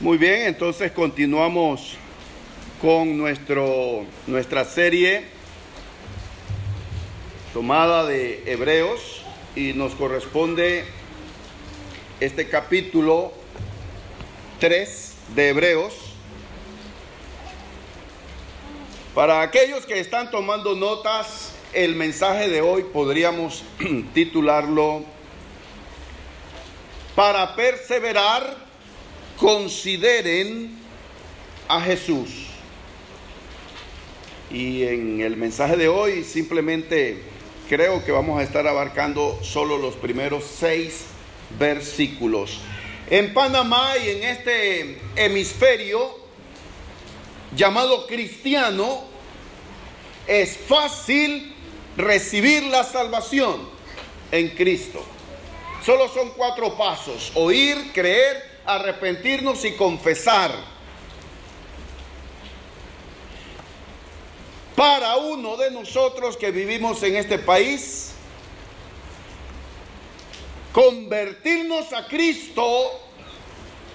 Muy bien, entonces continuamos con nuestra serie tomada de Hebreos y nos corresponde este capítulo 3 de Hebreos. Para aquellos que están tomando notas, el mensaje de hoy podríamos titularlo: para perseverar, consideren a Jesús. Y en el mensaje de hoy simplemente creo que vamos a estar abarcando solo los primeros 6 versículos. En Panamá y en este hemisferio llamado cristiano, es fácil recibir la salvación en Cristo. Solo son 4 pasos: oír, creer, arrepentirnos y confesar. Para uno de nosotros que vivimos en este país, convertirnos a Cristo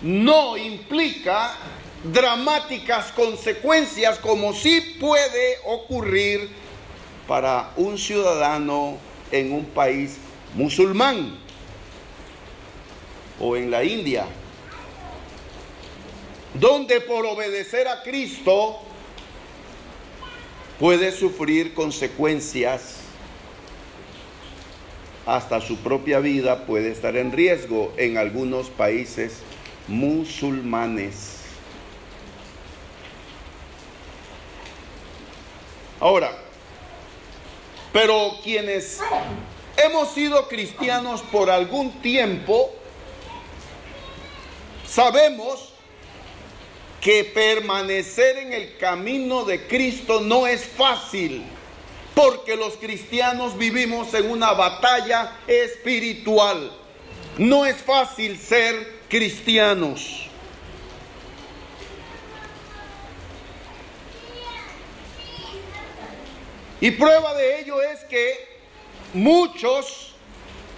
no implica dramáticas consecuencias como sí puede ocurrir para un ciudadano en un país musulmán o en la India, donde por obedecer a Cristo puede sufrir consecuencias, hasta su propia vida puede estar en riesgo en algunos países musulmanes. Ahora, pero quienes hemos sido cristianos por algún tiempo, sabemos que permanecer en el camino de Cristo no es fácil, porque los cristianos vivimos en una batalla espiritual. No es fácil ser cristianos. Y prueba de ello es que muchos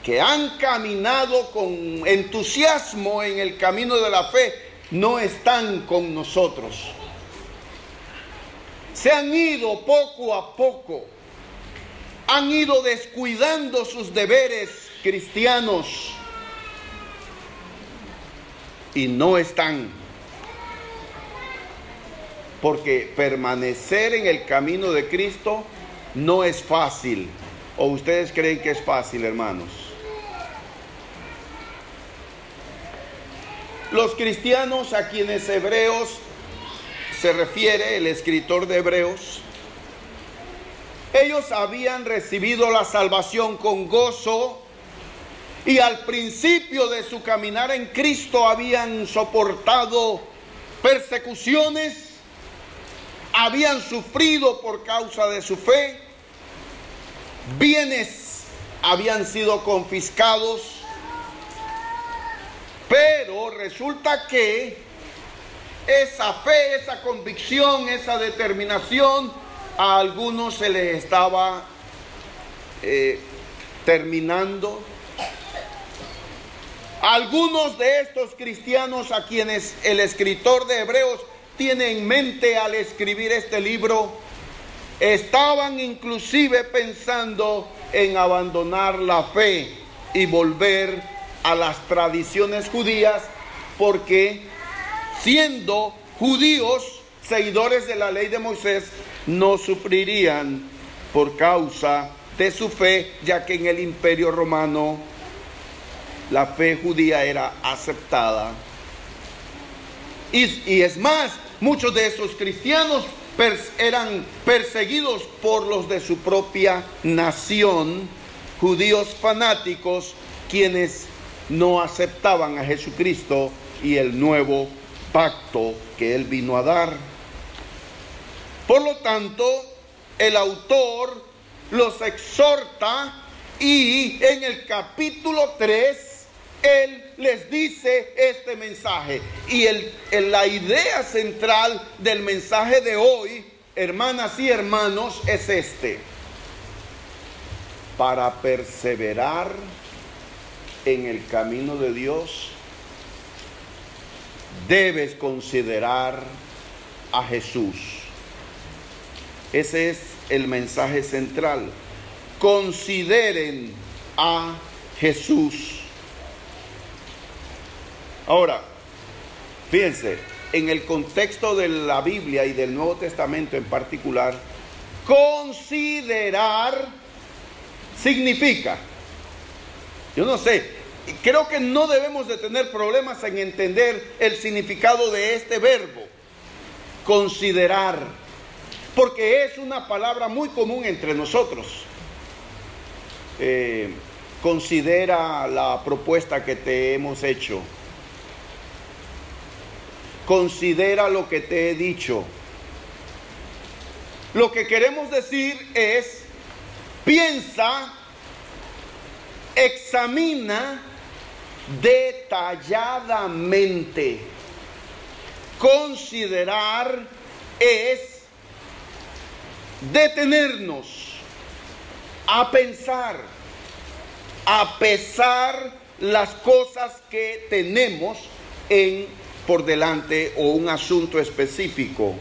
que han caminado con entusiasmo en el camino de la fe no están con nosotros. Se han ido poco a poco, han ido descuidando sus deberes cristianos y no están. Porque permanecer en el camino de Cristo no es fácil. ¿O ustedes creen que es fácil, hermanos? Los cristianos a quienes Hebreos se refiere, el escritor de Hebreos, ellos habían recibido la salvación con gozo y al principio de su caminar en Cristo habían soportado persecuciones, habían sufrido por causa de su fe, bienes habían sido confiscados. Pero resulta que esa fe, esa convicción, esa determinación, a algunos se les estaba terminando. Algunos de estos cristianos a quienes el escritor de Hebreos tiene en mente al escribir este libro, estaban inclusive pensando en abandonar la fe y volver a las tradiciones judías, porque siendo judíos, seguidores de la ley de Moisés, no sufrirían por causa de su fe, ya que en el Imperio Romano la fe judía era aceptada. Y es más, muchos de esos cristianos eran perseguidos por los de su propia nación, judíos fanáticos, quienes no aceptaban a Jesucristo y el nuevo pacto que Él vino a dar. Por lo tanto, el autor los exhorta y en el capítulo 3, Él les dice este mensaje. Y la idea central del mensaje de hoy, hermanas y hermanos, es este: para perseverar en el camino de Dios, debes considerar a Jesús. Ese es el mensaje central. Consideren a Jesús. Ahora, fíjense, en el contexto de la Biblia y del Nuevo Testamento en particular, considerar significa, yo no sé, creo que no debemos de tener problemas en entender el significado de este verbo, considerar, porque es una palabra muy común entre nosotros. Considera la propuesta que te hemos hecho. Considera lo que te he dicho. Lo que queremos decir es, piensa, examina detalladamente. Considerar es detenernos a pensar, a pesar las cosas que tenemos por delante o un asunto específico.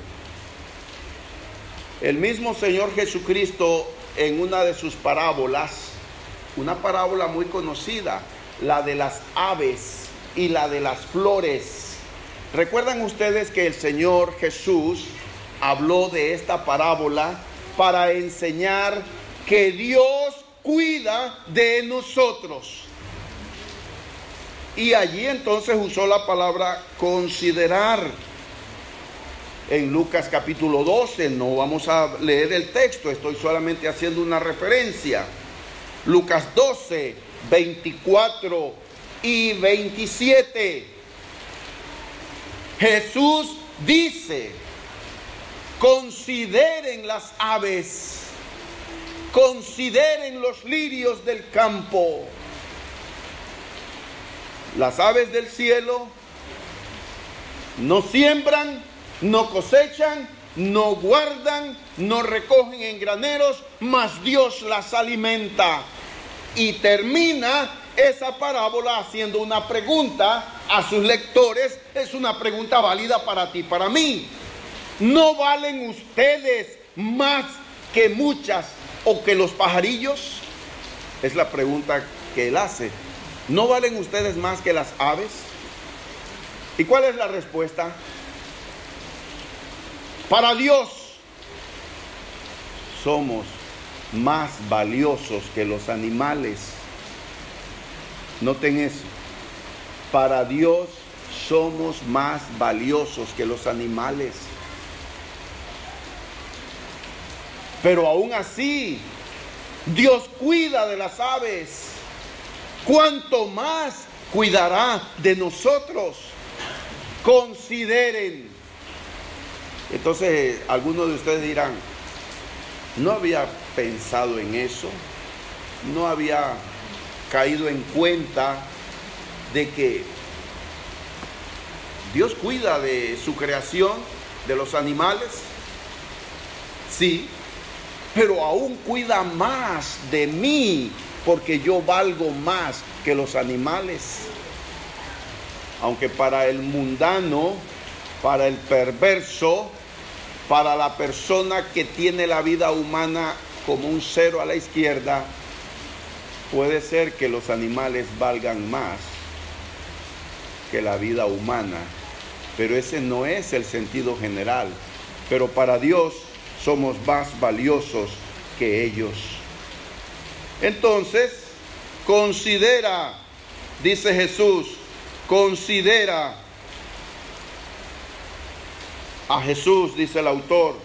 El mismo Señor Jesucristo, en una de sus parábolas, una parábola muy conocida, la de las aves y la de las flores. ¿Recuerdan ustedes que el Señor Jesús habló de esta parábola para enseñar que Dios cuida de nosotros? Y allí entonces usó la palabra considerar. En Lucas capítulo 12, no vamos a leer el texto, estoy solamente haciendo una referencia. Lucas 12, 24 y 27. Jesús dice, consideren las aves, consideren los lirios del campo. Las aves del cielo no siembran, no cosechan, no guardan, no recogen en graneros, mas Dios las alimenta. Y termina esa parábola haciendo una pregunta a sus lectores. Es una pregunta válida para ti, para mí. ¿No valen ustedes más que muchas o que los pajarillos? Es la pregunta que él hace. ¿No valen ustedes más que las aves? ¿Y cuál es la respuesta? Para Dios somos más valiosos que los animales. Noten eso. Para Dios somos más valiosos que los animales. Pero aún así, Dios cuida de las aves. ¿Cuánto más cuidará de nosotros? Consideren. Entonces, algunos de ustedes dirán, no había pensado en eso, no había caído en cuenta de que Dios cuida de su creación, de los animales. Sí, pero aún cuida más de mí, porque yo valgo más que los animales. Aunque para el mundano, para el perverso, para la persona que tiene la vida humana como un cero a la izquierda, puede ser que los animales valgan más que la vida humana, pero ese no es el sentido general. Pero para Dios somos más valiosos que ellos. Entonces, considera, dice Jesús, considera a Jesús, dice el autor.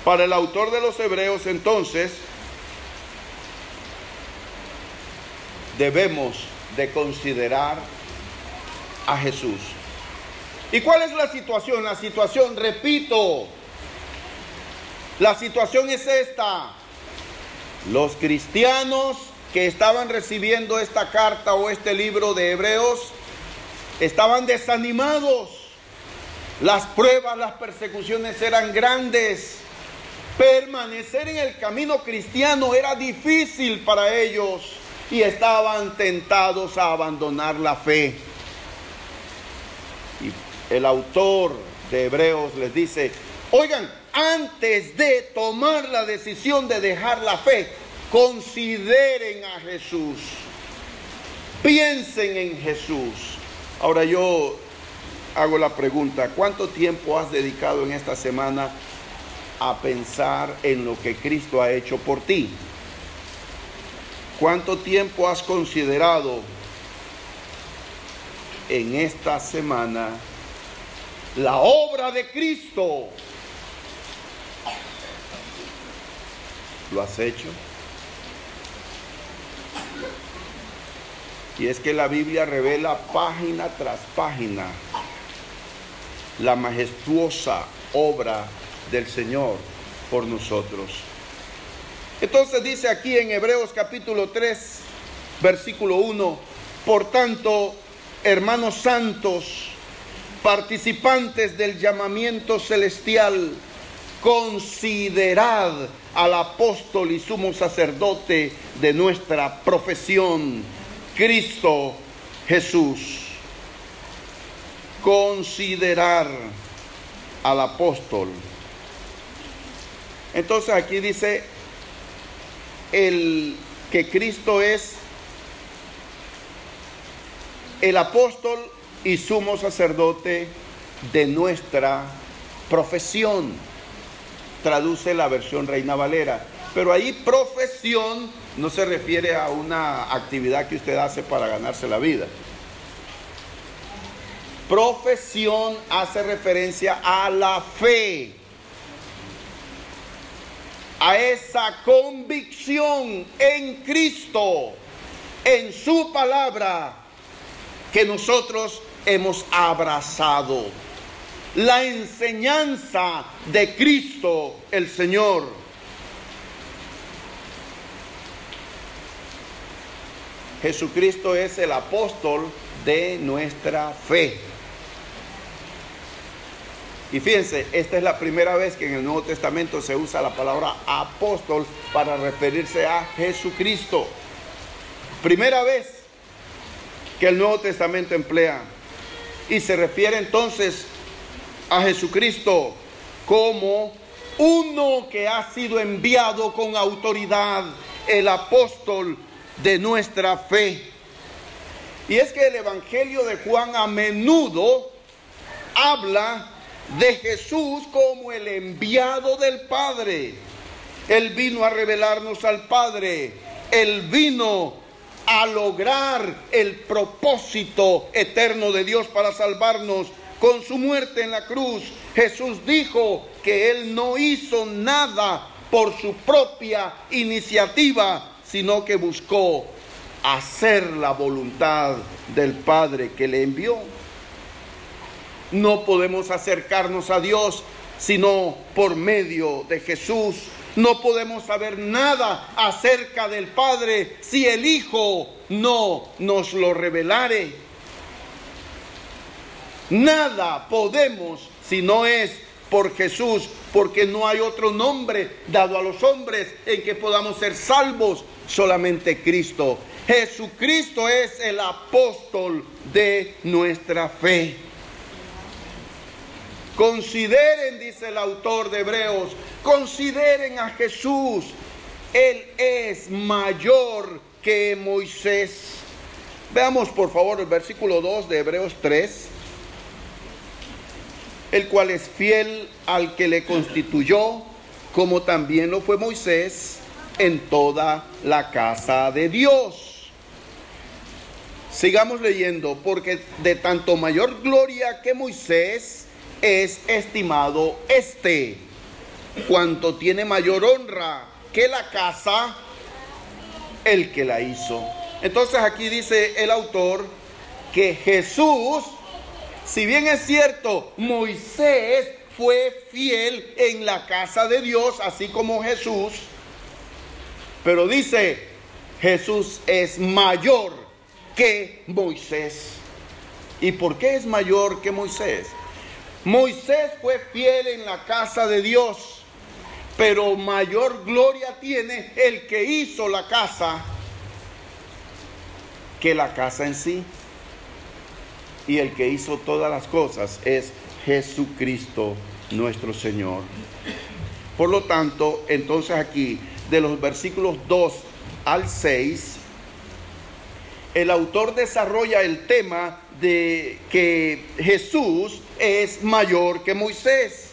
Para el autor de los Hebreos, entonces, debemos de considerar a Jesús. ¿Y cuál es la situación? La situación, repito, la situación es esta. Los cristianos que estaban recibiendo esta carta o este libro de Hebreos estaban desanimados. Las pruebas, las persecuciones eran grandes. Permanecer en el camino cristiano era difícil para ellos y estaban tentados a abandonar la fe. el autor de Hebreos les dice, oigan, antes de tomar la decisión de dejar la fe, consideren a Jesús, piensen en Jesús. Ahora yo hago la pregunta, ¿cuánto tiempo has dedicado en esta semana a pensar en lo que Cristo ha hecho por ti? ¿Cuánto tiempo has considerado en esta semana la obra de Cristo? ¿Lo has hecho? Y es que la Biblia revela página tras página la majestuosa obra del Señor por nosotros. Entonces dice aquí en Hebreos capítulo 3, versículo 1, por tanto, hermanos santos, participantes del llamamiento celestial, considerad al apóstol y sumo sacerdote de nuestra profesión, Cristo Jesús. Considerar al apóstol. Entonces aquí dice que Cristo es el apóstol y sumo sacerdote de nuestra profesión. Traduce la versión Reina Valera. Pero ahí profesión no se refiere a una actividad que usted hace para ganarse la vida. Profesión hace referencia a la fe, a esa convicción en Cristo, en su palabra, que nosotros hemos abrazado. La enseñanza de Cristo el Señor. Jesucristo es el apóstol de nuestra fe. Y fíjense, esta es la primera vez que en el Nuevo Testamento se usa la palabra apóstol para referirse a Jesucristo. Primera vez que el Nuevo Testamento emplea. Y se refiere entonces a Jesucristo como uno que ha sido enviado con autoridad, el apóstol de nuestra fe. Y es que el Evangelio de Juan a menudo habla de Jesús como el enviado del Padre. Él vino a revelarnos al Padre. Él vino a lograr el propósito eterno de Dios para salvarnos con su muerte en la cruz. Jesús dijo que Él no hizo nada por su propia iniciativa, sino que buscó hacer la voluntad del Padre que le envió. No podemos acercarnos a Dios sino por medio de Jesús. No podemos saber nada acerca del Padre si el Hijo no nos lo revelare. Nada podemos si no es por Jesús, porque no hay otro nombre dado a los hombres en que podamos ser salvos, solamente Cristo. Jesucristo es el apóstol de nuestra fe. Consideren, dice el autor de Hebreos, consideren a Jesús. Él es mayor que Moisés. Veamos por favor el versículo 2 de Hebreos 3. El cual es fiel al que le constituyó, como también lo fue Moisés en toda la casa de Dios. Sigamos leyendo, porque de tanto mayor gloria que Moisés es estimado cuanto tiene mayor honra que la casa, el que la hizo. Entonces aquí dice el autor que Jesús, si bien es cierto, Moisés fue fiel en la casa de Dios, así como Jesús, pero dice, Jesús es mayor que Moisés. ¿Y por qué es mayor que Moisés? Moisés fue fiel en la casa de Dios, pero mayor gloria tiene el que hizo la casa que la casa en sí. y el que hizo todas las cosas es Jesucristo nuestro Señor. Por lo tanto, entonces aquí, de los versículos 2 al 6, el autor desarrolla el tema de que Jesús es mayor que Moisés.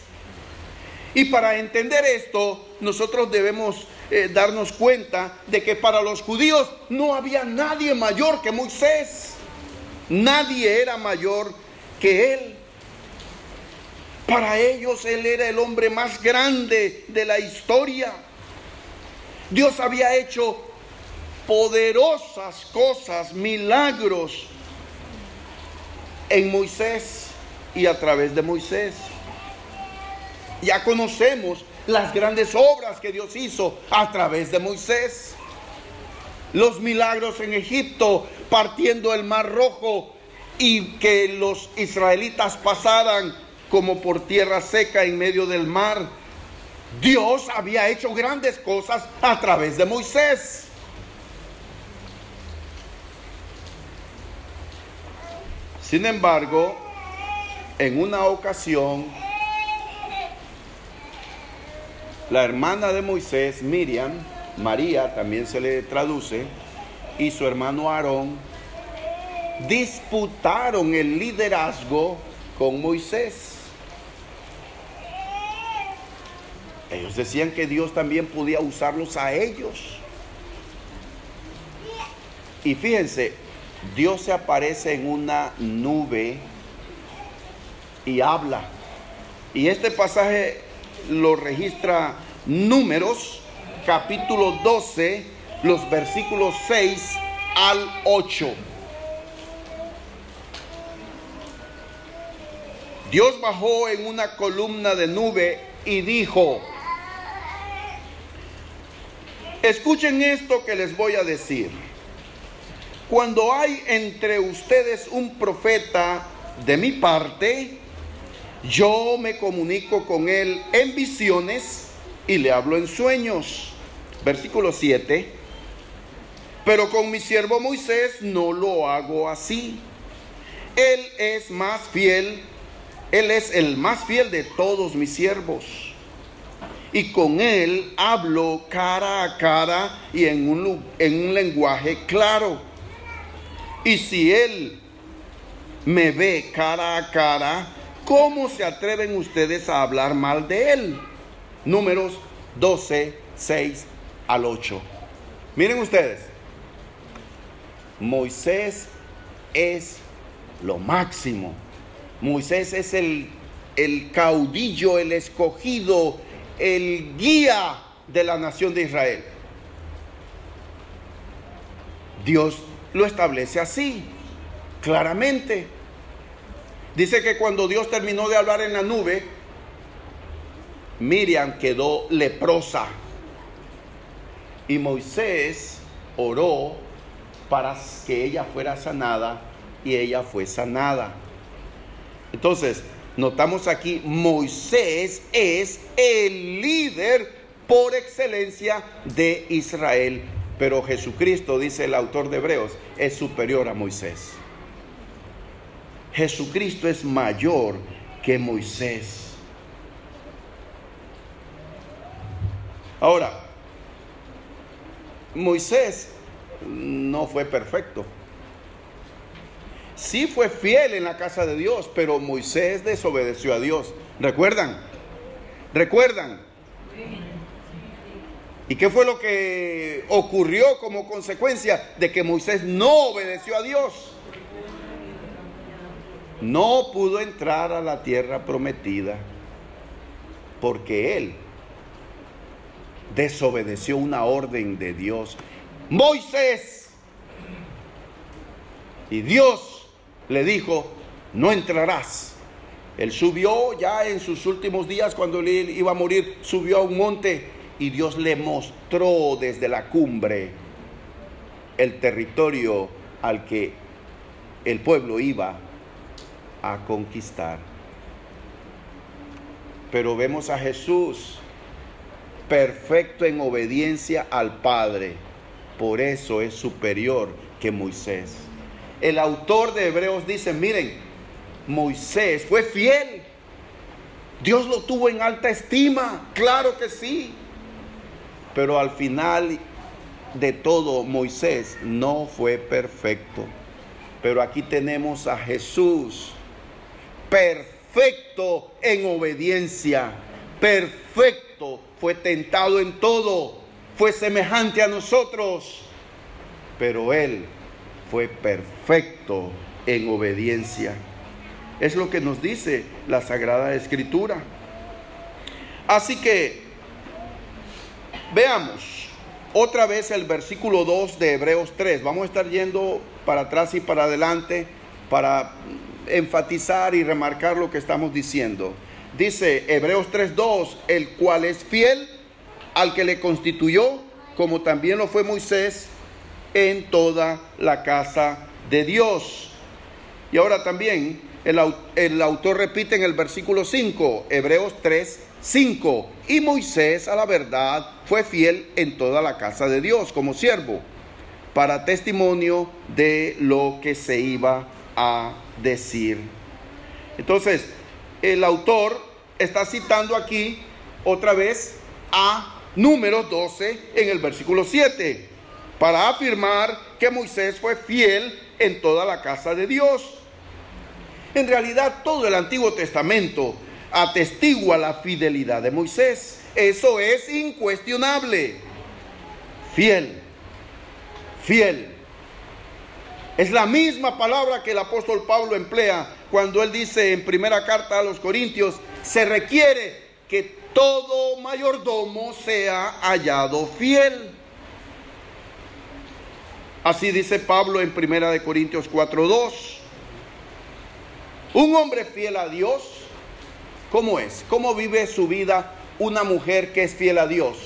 Y para entender esto, nosotros debemos darnos cuenta de que para los judíos no había nadie mayor que Moisés. Nadie era mayor que él. Para ellos él era el hombre más grande de la historia. Dios había hecho poderosas cosas, milagros en Moisés y a través de Moisés. Ya conocemos las grandes obras que Dios hizo a través de Moisés. Los milagros en Egipto, partiendo el Mar Rojo y que los israelitas pasaran como por tierra seca en medio del mar. Dios había hecho grandes cosas a través de Moisés. Sin embargo, en una ocasión, la hermana de Moisés, Miriam, María también se le traduce, y su hermano Aarón disputaron el liderazgo con Moisés. Ellos decían que Dios también podía usarlos a ellos. Y fíjense, Dios se aparece en una nube y habla. Y este pasaje lo registra Números, capítulo 12, los versículos 6 al 8. Dios bajó en una columna de nube y dijo: escuchen esto que les voy a decir. Cuando hay entre ustedes un profeta de mi parte, yo me comunico con él en visiones y le hablo en sueños. Versículo 7. Pero con mi siervo Moisés no lo hago así. Él es más fiel, él es el más fiel de todos mis siervos. Y con él hablo cara a cara y en un lenguaje claro. Y si él me ve cara a cara, ¿cómo se atreven ustedes a hablar mal de él? Números 12, 6 al 8. Miren ustedes, Moisés es lo máximo. Moisés es el caudillo, el escogido, el guía de la nación de Israel. Dios lo establece así, claramente. Dice que cuando Dios terminó de hablar en la nube, Miriam quedó leprosa. Y Moisés oró para que ella fuera sanada, y ella fue sanada. Entonces, notamos aquí, Moisés es el líder por excelencia de Israel. Pero Jesucristo, dice el autor de Hebreos, es superior a Moisés. Jesucristo es mayor que Moisés. Ahora, Moisés no fue perfecto. Sí fue fiel en la casa de Dios, pero Moisés desobedeció a Dios. ¿Recuerdan? ¿Y qué fue lo que ocurrió como consecuencia de que Moisés no obedeció a Dios? No pudo entrar a la tierra prometida porque él desobedeció una orden de Dios. Moisés. Y Dios le dijo: no entrarás. Él subió ya en sus últimos días, cuando él iba a morir, subió a un monte y Dios le mostró desde la cumbre el territorio al que el pueblo iba a conquistar. Pero vemos a Jesús perfecto en obediencia al Padre. Por eso es superior que Moisés. el autor de Hebreos dice, miren, Moisés fue fiel. Dios lo tuvo en alta estima, claro que sí. Pero al final de todo, Moisés no fue perfecto. Pero aquí tenemos a Jesús, perfecto en obediencia, perfecto, fue tentado en todo, fue semejante a nosotros, pero Él fue perfecto en obediencia. Es lo que nos dice la Sagrada Escritura. Así que veamos otra vez el versículo 2 de Hebreos 3. Vamos a estar yendo para atrás y para adelante para enfatizar y remarcar lo que estamos diciendo. Dice Hebreos 3:2, el cual es fiel al que le constituyó, como también lo fue Moisés en toda la casa de Dios. Y ahora también el autor repite en el versículo 5, Hebreos 3:5, y Moisés a la verdad fue fiel en toda la casa de Dios como siervo, para testimonio de lo que se iba a decir. Entonces, el autor está citando aquí otra vez a Números 12 en el versículo 7, para afirmar que Moisés fue fiel en toda la casa de Dios. En realidad, todo el Antiguo Testamento atestigua la fidelidad de Moisés. Eso es incuestionable. Fiel, fiel. Es la misma palabra que el apóstol Pablo emplea cuando él dice en primera carta a los Corintios, se requiere que todo mayordomo sea hallado fiel. Así dice Pablo en primera de Corintios 4:2. Un hombre fiel a Dios, ¿cómo es? ¿Cómo vive su vida una mujer que es fiel a Dios?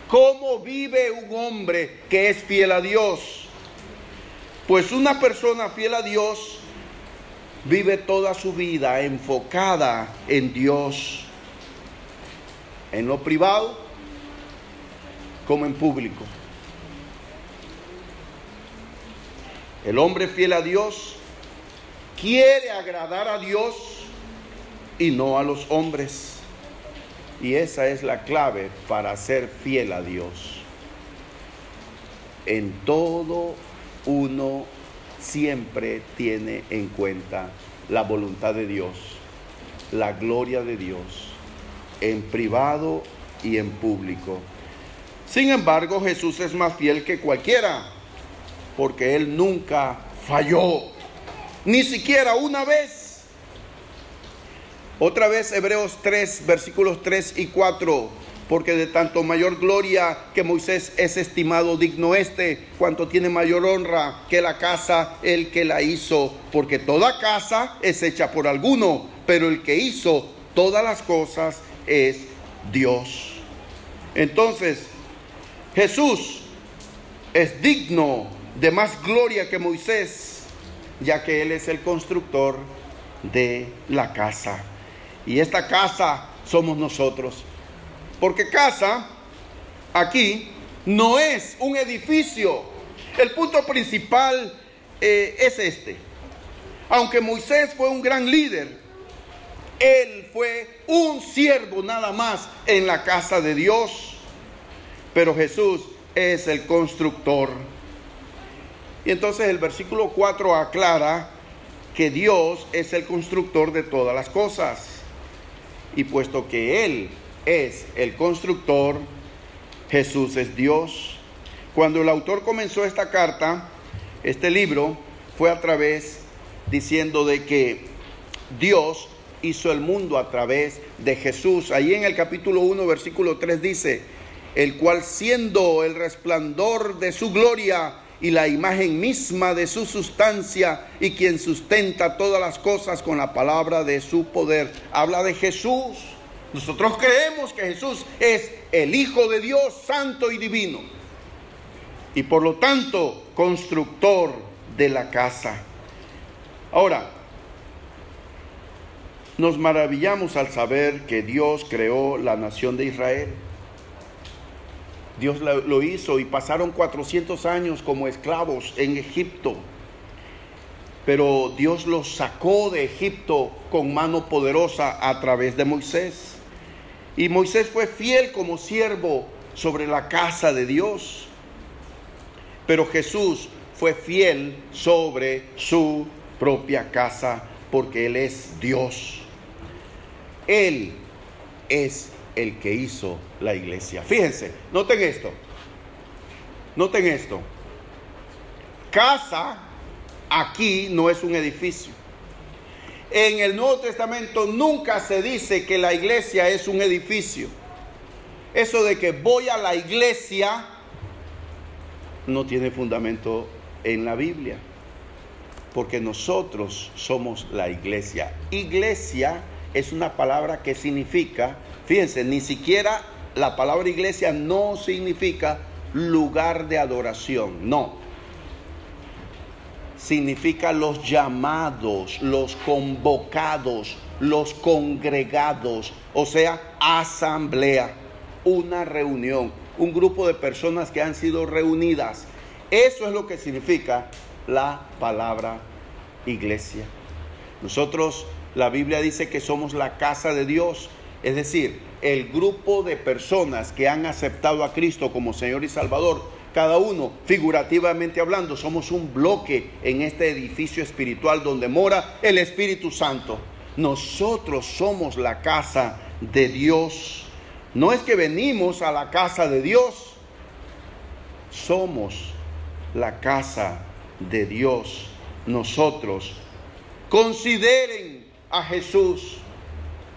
¿Cómo vive un hombre que es fiel a Dios? Pues una persona fiel a Dios vive toda su vida enfocada en Dios, en lo privado como en público. El hombre fiel a Dios quiere agradar a Dios y no a los hombres. Y esa es la clave para ser fiel a Dios. En todo uno siempre tiene en cuenta la voluntad de Dios, la gloria de Dios, en privado y en público. Sin embargo, Jesús es más fiel que cualquiera, porque Él nunca falló, ni siquiera una vez. Otra vez Hebreos 3, versículos 3 y 4. Porque de tanto mayor gloria que Moisés es estimado digno cuanto tiene mayor honra que la casa el que la hizo. Porque toda casa es hecha por alguno, pero el que hizo todas las cosas es Dios. Entonces, Jesús es digno de más gloria que Moisés, ya que Él es el constructor de la casa. Y esta casa somos nosotros. Porque casa, aquí, no es un edificio. El punto principal es este. Aunque Moisés fue un gran líder, él fue un siervo nada más en la casa de Dios. Pero Jesús es el constructor. Y entonces el versículo 4 aclara que Dios es el constructor de todas las cosas. Y puesto que Él es el constructor, Jesús es Dios. Cuando el autor comenzó esta carta, este libro, fue a través diciendo de que Dios hizo el mundo a través de Jesús. Ahí en el capítulo 1, versículo 3 dice, el cual siendo el resplandor de su gloria y la imagen misma de su sustancia, y quien sustenta todas las cosas con la palabra de su poder. Habla de Jesús. Nosotros creemos que Jesús es el Hijo de Dios, santo y divino, y por lo tanto constructor de la casa. Ahora, nos maravillamos al saber que Dios creó la nación de Israel. Dios lo hizo y pasaron 400 años como esclavos en Egipto. pero Dios los sacó de Egipto con mano poderosa a través de Moisés. Y Moisés fue fiel como siervo sobre la casa de Dios. Pero Jesús fue fiel sobre su propia casa porque Él es Dios. Él es el que hizo la iglesia. Fíjense, noten esto. Noten esto. Casa aquí no es un edificio. En el Nuevo Testamento nunca se dice que la iglesia es un edificio. Eso de que voy a la iglesia no tiene fundamento en la Biblia, porque nosotros somos la iglesia. Iglesia es una palabra que significa, fíjense, ni siquiera la palabra iglesia no significa lugar de adoración, no. Significa los llamados, los convocados, los congregados, o sea, asamblea, una reunión, un grupo de personas que han sido reunidas. Eso es lo que significa la palabra iglesia. Nosotros, la Biblia dice que somos la casa de Dios, es decir, el grupo de personas que han aceptado a Cristo como Señor y Salvador. Cada uno, figurativamente hablando, somos un bloque en este edificio espiritual donde mora el Espíritu Santo. Nosotros somos la casa de Dios. No es que venimos a la casa de Dios, somos la casa de Dios. Nosotros, consideren a Jesús,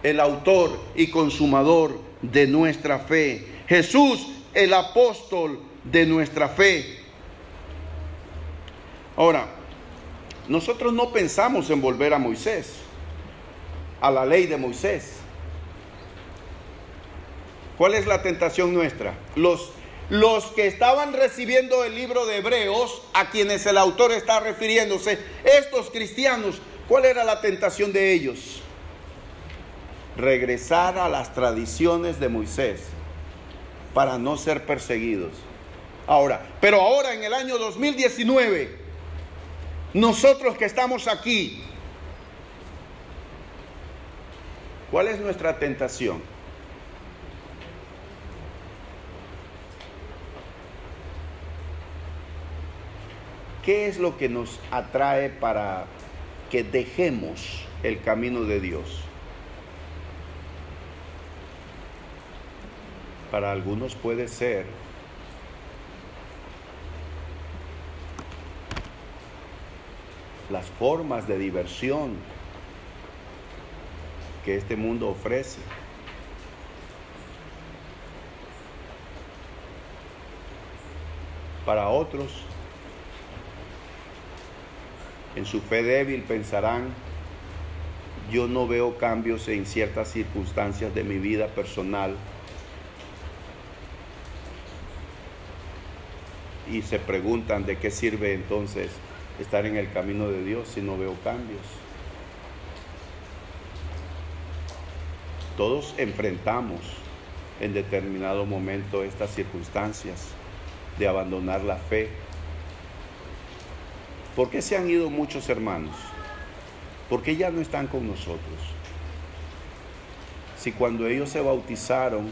el autor y consumador de nuestra fe. Jesús, el apóstol de nuestra fe. Ahora, nosotros no pensamos en volver a Moisés, a la ley de Moisés. ¿Cuál es la tentación nuestra? Los que estaban recibiendo el libro de Hebreos, a quienes el autor está refiriéndose, estos cristianos, ¿cuál era la tentación de ellos? Regresar a las tradiciones de Moisés para no ser perseguidos. Pero ahora en el año 2019, nosotros que estamos aquí, ¿cuál es nuestra tentación? ¿Qué es lo que nos atrae para que dejemos el camino de Dios? Para algunos puede ser las formas de diversión que este mundo ofrece. Para otros, en su fe débil pensarán: yo no veo cambios en ciertas circunstancias de mi vida personal. Y se preguntan: ¿de qué sirve entonces estar en el camino de Dios si no veo cambios? Todos enfrentamos en determinado momento estas circunstancias de abandonar la fe. ¿Por qué se han ido muchos hermanos? ¿Por qué ya no están con nosotros? Si cuando ellos se bautizaron,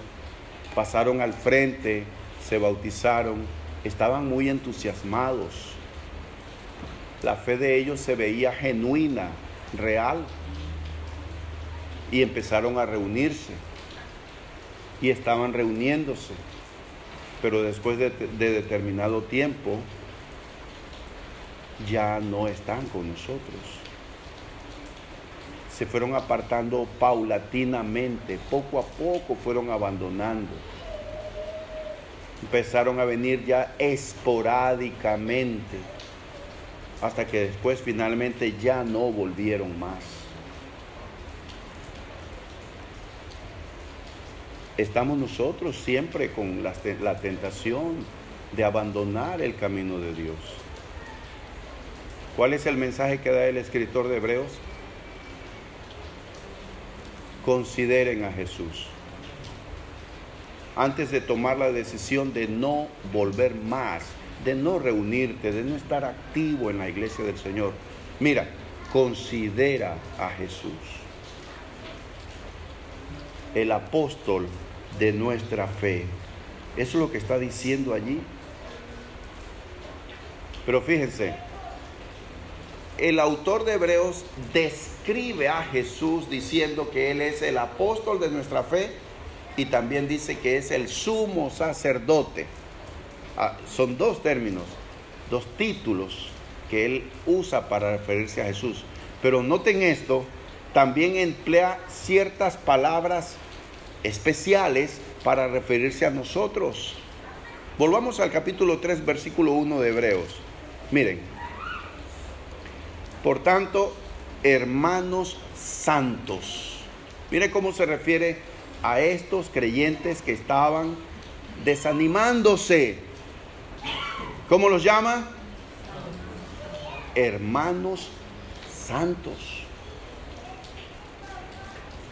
pasaron al frente, se bautizaron, estaban muy entusiasmados. La fe de ellos se veía genuina, real. Y empezaron a reunirse. Y estaban reuniéndose. Pero después de determinado tiempo, ya no están con nosotros. Se fueron apartando paulatinamente, poco a poco fueron abandonando. Empezaron a venir ya esporádicamente, hasta que después finalmente ya no volvieron más. Estamos nosotros siempre con la tentación de abandonar el camino de Dios. ¿Cuál es el mensaje que da el escritor de Hebreos? Consideren a Jesús. Antes de tomar la decisión de no volver más, de no reunirte, de no estar activo en la iglesia del Señor, Mira, considera a Jesús el apóstol de nuestra fe. Eso es lo que está diciendo allí. Pero fíjense, el autor de Hebreos describe a Jesús diciendo que Él es el apóstol de nuestra fe y también dice que es el sumo sacerdote. Son dos términos, dos títulos que Él usa para referirse a Jesús. Pero noten esto, también emplea ciertas palabras especiales para referirse a nosotros. Volvamos al capítulo 3, versículo 1 de Hebreos. Miren, por tanto, hermanos santos. Miren cómo se refiere a estos creyentes que estaban desanimándose. ¿Cómo los llama? Hermanos santos.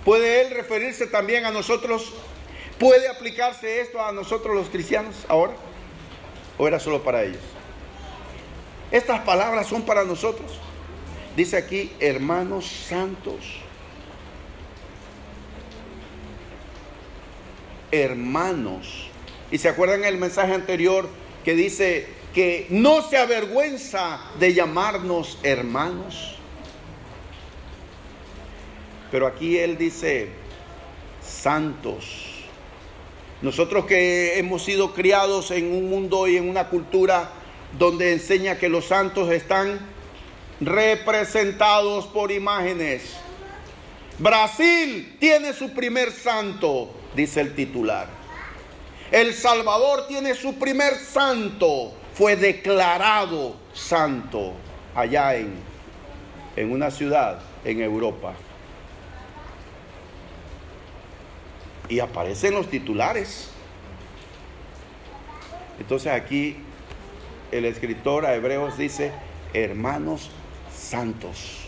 ¿Puede él referirse también a nosotros? ¿Puede aplicarse esto a nosotros los cristianos ahora? ¿O era solo para ellos? Estas palabras son para nosotros. Dice aquí, hermanos santos. Hermanos. ¿Y se acuerdan el mensaje anterior que dice que no se avergüenza de llamarnos hermanos? Pero aquí él dice santos. Nosotros que hemos sido criados en un mundo y en una cultura donde enseña que los santos están representados por imágenes. Brasil tiene su primer santo, dice el titular. El Salvador tiene su primer santo, fue declarado santo allá en una ciudad en Europa. Y aparecen los titulares. Entonces aquí el escritor a Hebreos dice, hermanos santos.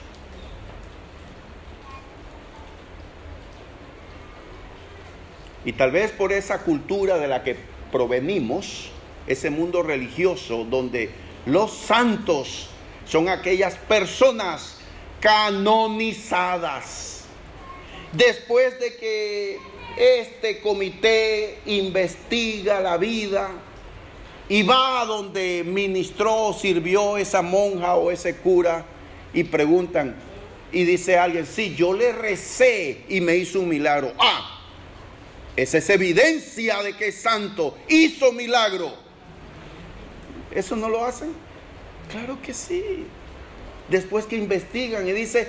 Y tal vez por esa cultura de la que provenimos, ese mundo religioso donde los santos son aquellas personas canonizadas. Después de que este comité investiga la vida y va a donde ministró o sirvió esa monja o ese cura y preguntan, y dice alguien, sí, yo le recé y me hizo un milagro. Esa es evidencia de que es santo, hizo milagro. ¿Eso no lo hacen? Claro que sí. Después que investigan y dice,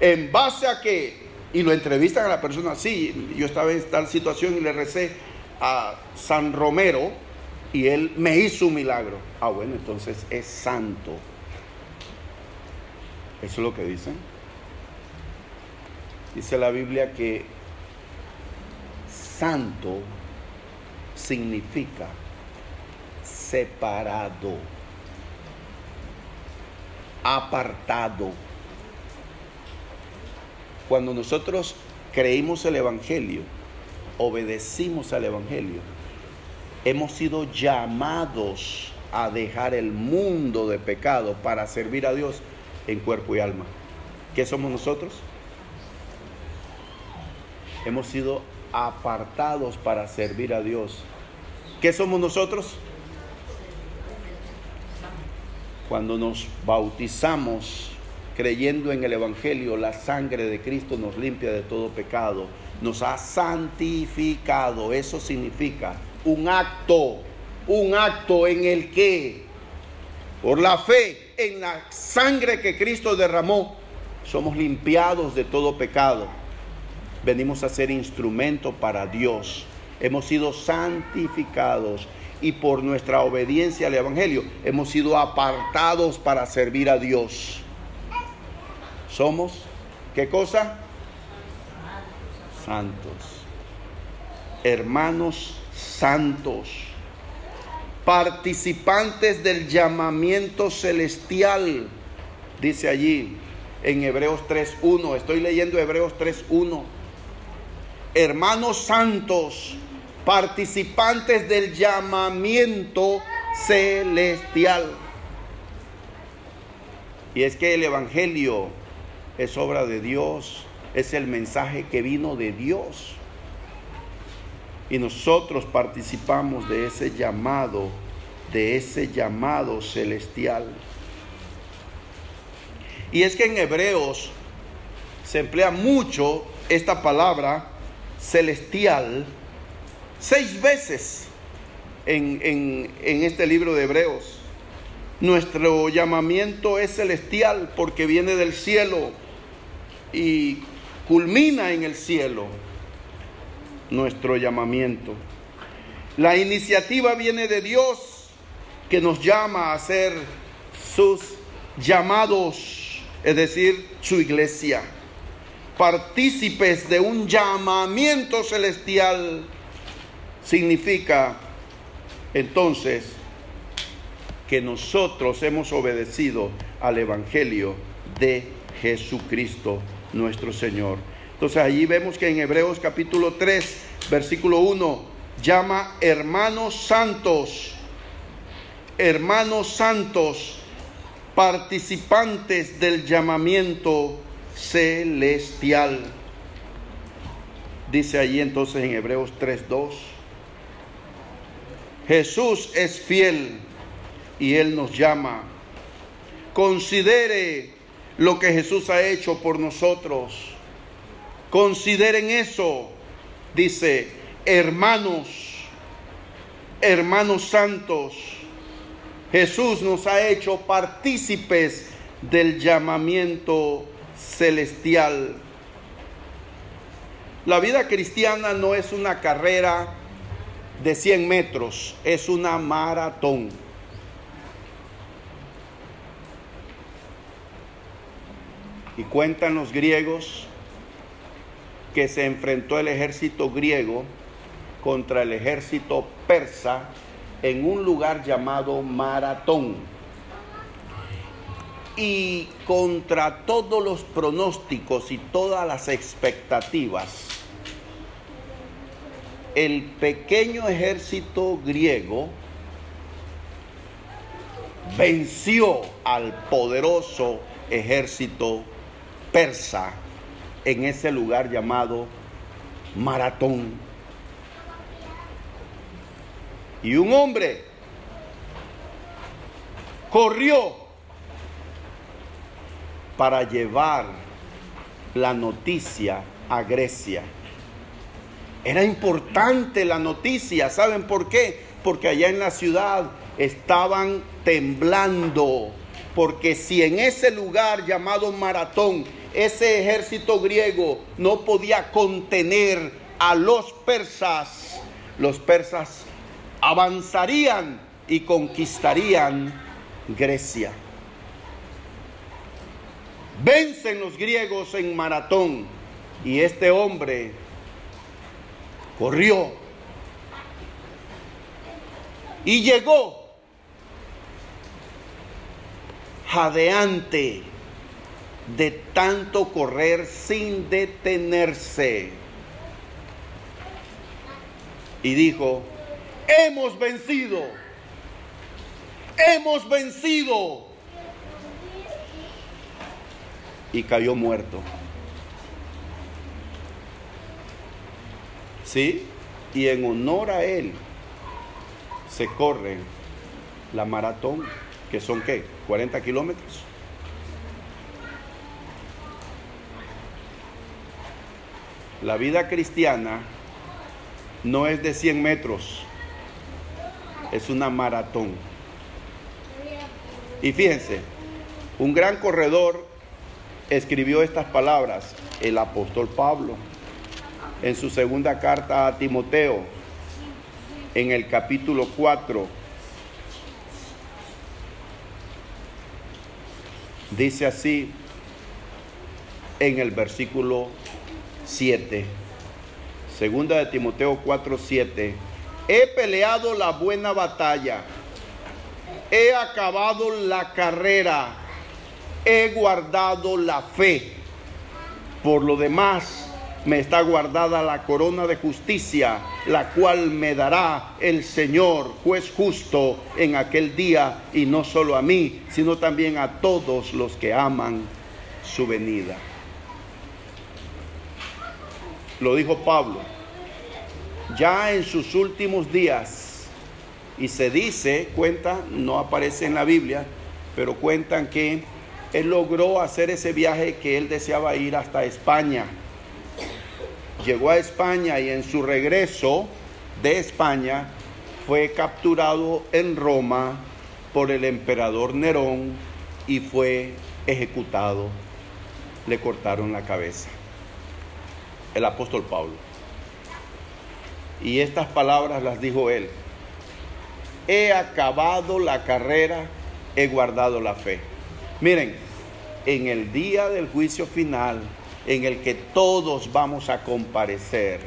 ¿en base a qué? Y lo entrevistan a la persona, sí, yo estaba en tal situación y le recé a San Romero y él me hizo un milagro. Bueno, entonces es santo. Eso es lo que dicen. Dice la Biblia que santo significa separado, apartado. Cuando nosotros creímos el Evangelio, obedecimos al Evangelio, hemos sido llamados a dejar el mundo de pecado para servir a Dios en cuerpo y alma. ¿Qué somos nosotros? Hemos sido apartados para servir a Dios. ¿Qué somos nosotros? Cuando nos bautizamos creyendo en el Evangelio, la sangre de Cristo nos limpia de todo pecado, nos ha santificado. Eso significa un acto en el que, por la fe en la sangre que Cristo derramó, somos limpiados de todo pecado. Venimos a ser instrumento para Dios. Hemos sido santificados y por nuestra obediencia al Evangelio hemos sido apartados para servir a Dios. Somos, ¿qué cosa? Santos. Hermanos santos. Participantes del llamamiento celestial. Dice allí en Hebreos 3:1. Estoy leyendo Hebreos 3:1. Hermanos santos, participantes del llamamiento celestial. Y es que el Evangelio es obra de Dios, es el mensaje que vino de Dios. Y nosotros participamos de ese llamado celestial. Y es que en Hebreos se emplea mucho esta palabra celestial 6 veces en este libro de Hebreos. Nuestro llamamiento es celestial porque viene del cielo y culmina en el cielo. Nuestro llamamiento. La iniciativa viene de Dios, que nos llama a ser sus llamados, es decir, su iglesia, partícipes de un llamamiento celestial. Significa entonces que nosotros hemos obedecido al Evangelio de Jesucristo nuestro Señor. Entonces allí vemos que en Hebreos capítulo 3, versículo 1, llama hermanos santos, participantes del llamamiento celestial. Dice allí entonces en Hebreos 3:2, Jesús es fiel y Él nos llama. Considere lo que Jesús ha hecho por nosotros. Consideren eso, dice, hermanos santos, Jesús nos ha hecho partícipes del llamamiento celestial. La vida cristiana no es una carrera de 100 metros, es una maratón. Y cuentan los griegos que se enfrentó el ejército griego contra el ejército persa en un lugar llamado Maratón. Y contra todos los pronósticos y todas las expectativas, el pequeño ejército griego venció al poderoso ejército persa en ese lugar llamado Maratón. Y un hombre corrió para llevar la noticia a Grecia. Era importante la noticia. ¿Saben por qué? Porque allá en la ciudad estaban temblando. Porque si en ese lugar llamado Maratón, ese ejército griego no podía contener a los persas avanzarían y conquistarían Grecia. Vencen los griegos en Maratón y este hombre corrió y llegó jadeante de tanto correr sin detenerse. Y dijo: hemos vencido, hemos vencido. Y cayó muerto. ¿Sí? Y en honor a él se corre la maratón, que son ¿qué? 40 kilómetros. La vida cristiana no es de 100 metros, es una maratón. Y fíjense, un gran corredor escribió estas palabras, el apóstol Pablo, en su segunda carta a Timoteo, en el capítulo 4. Dice así, en el versículo 7, segunda de Timoteo 4:7, he peleado la buena batalla, he acabado la carrera, he guardado la fe. Por lo demás, me está guardada la corona de justicia, la cual me dará el Señor, juez justo, en aquel día, y no solo a mí, sino también a todos los que aman su venida. Lo dijo Pablo, ya en sus últimos días, y se dice, cuenta, no aparece en la Biblia, pero cuentan que él logró hacer ese viaje que él deseaba ir hasta España. Llegó a España y en su regreso de España fue capturado en Roma por el emperador Nerón y fue ejecutado. Le cortaron la cabeza. El apóstol Pablo. Y estas palabras las dijo él: he acabado la carrera, he guardado la fe. Miren, en el día del juicio final, en el que todos vamos a comparecer,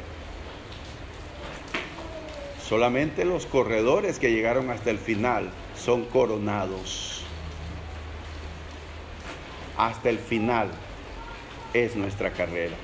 solamente los corredores que llegaron hasta el final son coronados. Hasta el final es nuestra carrera.